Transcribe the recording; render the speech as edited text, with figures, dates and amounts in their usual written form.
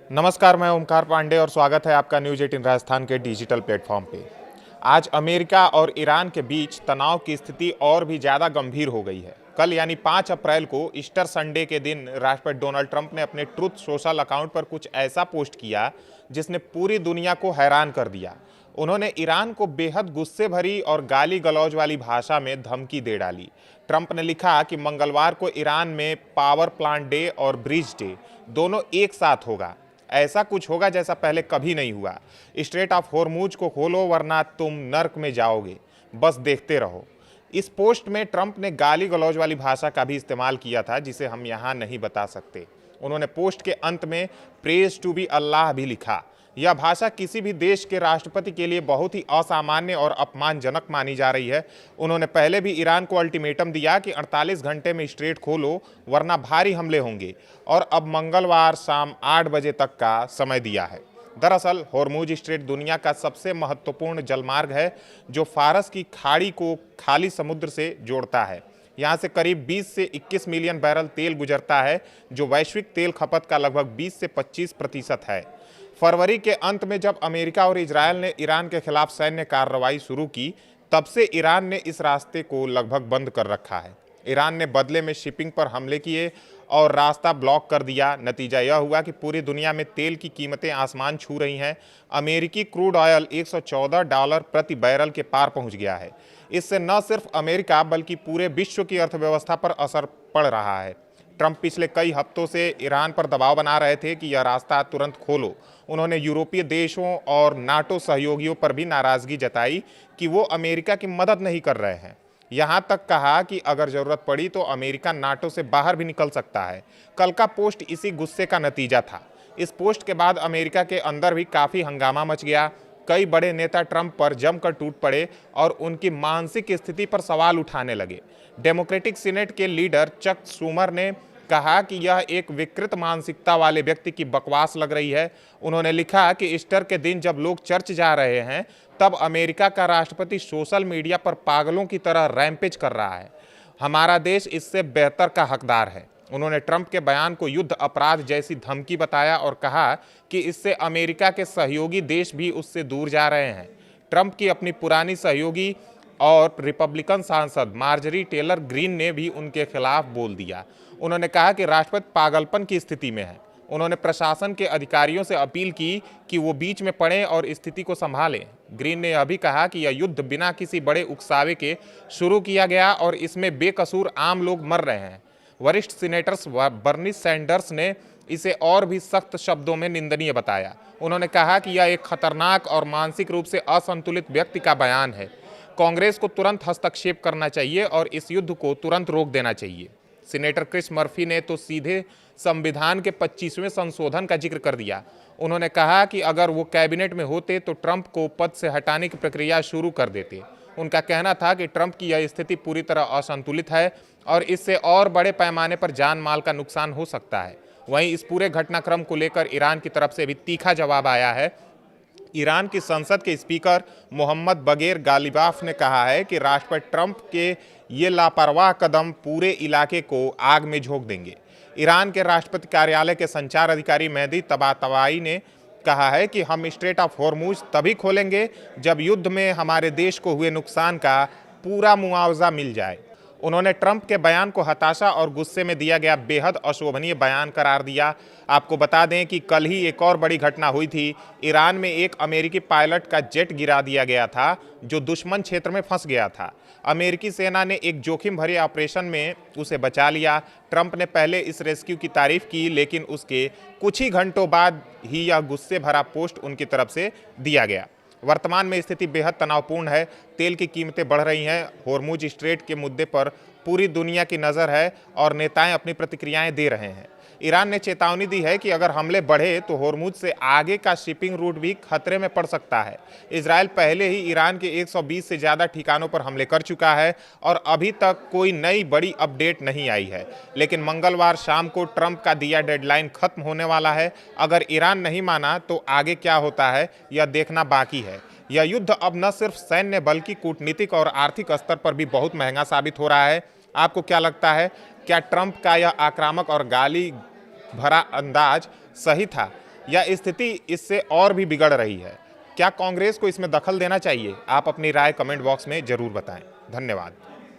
नमस्कार, मैं ओमकार पांडे और स्वागत है आपका न्यूज 18 राजस्थान के डिजिटल प्लेटफॉर्म पे। आज अमेरिका और ईरान के बीच तनाव की स्थिति और भी ज़्यादा गंभीर हो गई है। कल यानी 5 अप्रैल को ईस्टर संडे के दिन राष्ट्रपति डोनाल्ड ट्रंप ने अपने ट्रुथ सोशल अकाउंट पर कुछ ऐसा पोस्ट किया जिसने पूरी दुनिया को हैरान कर दिया। उन्होंने ईरान को बेहद गुस्से भरी और गाली गलौज वाली भाषा में धमकी दे डाली। ट्रंप ने लिखा कि मंगलवार को ईरान में पावर प्लांट डे और ब्रिज डे दोनों एक साथ होगा। ऐसा कुछ होगा जैसा पहले कभी नहीं हुआ। स्ट्रेट ऑफ होर्मुज को खोलो वरना तुम नर्क में जाओगे, बस देखते रहो। इस पोस्ट में ट्रंप ने गाली गलौज वाली भाषा का भी इस्तेमाल किया था जिसे हम यहाँ नहीं बता सकते। उन्होंने पोस्ट के अंत में प्रेज टू बी अल्लाह भी लिखा। यह भाषा किसी भी देश के राष्ट्रपति के लिए बहुत ही असामान्य और अपमानजनक मानी जा रही है। उन्होंने पहले भी ईरान को अल्टीमेटम दिया कि 48 घंटे में स्ट्रेट खोलो वरना भारी हमले होंगे, और अब मंगलवार शाम 8 बजे तक का समय दिया है। दरअसल होर्मुज स्ट्रेट दुनिया का सबसे महत्वपूर्ण जलमार्ग है जो फारस की खाड़ी को खाली समुद्र से जोड़ता है। यहाँ से करीब 20 से 21 मिलियन बैरल तेल गुजरता है जो वैश्विक तेल खपत का लगभग 20 से 25% है। फरवरी के अंत में जब अमेरिका और इजरायल ने ईरान के खिलाफ सैन्य कार्रवाई शुरू की, तब से ईरान ने इस रास्ते को लगभग बंद कर रखा है। ईरान ने बदले में शिपिंग पर हमले किए और रास्ता ब्लॉक कर दिया। नतीजा यह हुआ कि पूरी दुनिया में तेल की कीमतें आसमान छू रही हैं। अमेरिकी क्रूड ऑयल $114 प्रति बैरल के पार पहुंच गया है। इससे न सिर्फ अमेरिका बल्कि पूरे विश्व की अर्थव्यवस्था पर असर पड़ रहा है। ट्रंप पिछले कई हफ्तों से ईरान पर दबाव बना रहे थे कि यह रास्ता तुरंत खोलो। उन्होंने यूरोपीय देशों और नाटो सहयोगियों पर भी नाराजगी जताई कि वो अमेरिका की मदद नहीं कर रहे हैं। यहां तक कहा कि अगर जरूरत पड़ी तो अमेरिका नाटो से बाहर भी निकल सकता है। कल का पोस्ट इसी गुस्से का नतीजा था। इस पोस्ट के बाद अमेरिका के अंदर भी काफ़ी हंगामा मच गया। कई बड़े नेता ट्रंप पर जमकर टूट पड़े और उनकी मानसिक स्थिति पर सवाल उठाने लगे। डेमोक्रेटिक सीनेट के लीडर चक शूमर ने कहा कि यह एक विकृत मानसिकता वाले व्यक्ति की बकवास लग रही है। उन्होंने लिखा कि ईस्टर के दिन जब लोग चर्च जा रहे हैं तब अमेरिका का राष्ट्रपति सोशल मीडिया पर पागलों की तरह रैंपेज कर रहा है। हमारा देश इससे बेहतर का हकदार है। उन्होंने ट्रंप के बयान को युद्ध अपराध जैसी धमकी बताया और कहा कि इससे अमेरिका के सहयोगी देश भी उससे दूर जा रहे हैं। ट्रंप की अपनी पुरानी सहयोगी और रिपब्लिकन सांसद मार्जरी टेलर ग्रीन ने भी उनके खिलाफ बोल दिया। उन्होंने कहा कि राष्ट्रपति पागलपन की स्थिति में है। उन्होंने प्रशासन के अधिकारियों से अपील की कि वो बीच में पड़ें और स्थिति को संभालें। ग्रीन ने यह भी कहा कि यह युद्ध बिना किसी बड़े उकसावे के शुरू किया गया और इसमें बेकसूर आम लोग मर रहे हैं। वरिष्ठ सीनेटर्स बर्नी सैंडर्स ने इसे और भी सख्त शब्दों में निंदनीय बताया। उन्होंने कहा कि यह एक खतरनाक और मानसिक रूप से असंतुलित व्यक्ति का बयान है। कांग्रेस को तुरंत हस्तक्षेप करना चाहिए और इस युद्ध को तुरंत रोक देना चाहिए। सीनेटर क्रिस मर्फी ने तो सीधे संविधान के 25वें संशोधन का जिक्र कर दिया। उन्होंने कहा कि अगर वो कैबिनेट में होते तो ट्रंप को पद से हटाने की प्रक्रिया शुरू कर देते। उनका कहना था कि ट्रंप की यह स्थिति पूरी तरह असंतुलित है और इससे और बड़े पैमाने पर जान माल का नुकसान हो सकता है। वहीं इस पूरे घटनाक्रम को लेकर ईरान की तरफ से भी तीखा जवाब आया है। ईरान की संसद के स्पीकर मोहम्मद बगेर गालिबाफ ने कहा है कि राष्ट्रपति ट्रंप के ये लापरवाह कदम पूरे इलाके को आग में झोंक देंगे। ईरान के राष्ट्रपति कार्यालय के संचार अधिकारी मेहदी तबातबाई ने कहा है कि हम स्ट्रेट ऑफ होर्मुज तभी खोलेंगे जब युद्ध में हमारे देश को हुए नुकसान का पूरा मुआवजा मिल जाए। उन्होंने ट्रंप के बयान को हताशा और गुस्से में दिया गया बेहद अशोभनीय बयान करार दिया। आपको बता दें कि कल ही एक और बड़ी घटना हुई थी। ईरान में एक अमेरिकी पायलट का जेट गिरा दिया गया था जो दुश्मन क्षेत्र में फंस गया था। अमेरिकी सेना ने एक जोखिम भरे ऑपरेशन में उसे बचा लिया। ट्रंप ने पहले इस रेस्क्यू की तारीफ की, लेकिन उसके कुछ ही घंटों बाद ही यह गुस्से भरा पोस्ट उनकी तरफ से दिया गया। वर्तमान में स्थिति बेहद तनावपूर्ण है। तेल की कीमतें बढ़ रही हैं। होर्मुज स्ट्रेट के मुद्दे पर पूरी दुनिया की नज़र है और नेताएं अपनी प्रतिक्रियाएं दे रहे हैं। ईरान ने चेतावनी दी है कि अगर हमले बढ़े तो होर्मुज से आगे का शिपिंग रूट भी खतरे में पड़ सकता है। इजरायल पहले ही ईरान के 120 से ज़्यादा ठिकानों पर हमले कर चुका है और अभी तक कोई नई बड़ी अपडेट नहीं आई है। लेकिन मंगलवार शाम को ट्रंप का दिया डेडलाइन खत्म होने वाला है। अगर ईरान नहीं माना तो आगे क्या होता है यह देखना बाकी है। यह युद्ध अब न सिर्फ सैन्य बल्कि कूटनीतिक और आर्थिक स्तर पर भी बहुत महंगा साबित हो रहा है। आपको क्या लगता है, क्या ट्रंप का यह आक्रामक और गाली भरा अंदाज सही था? या स्थिति इससे और भी बिगड़ रही है? क्या कांग्रेस को इसमें दखल देना चाहिए? आप अपनी राय कमेंट बॉक्स में जरूर बताएं। धन्यवाद।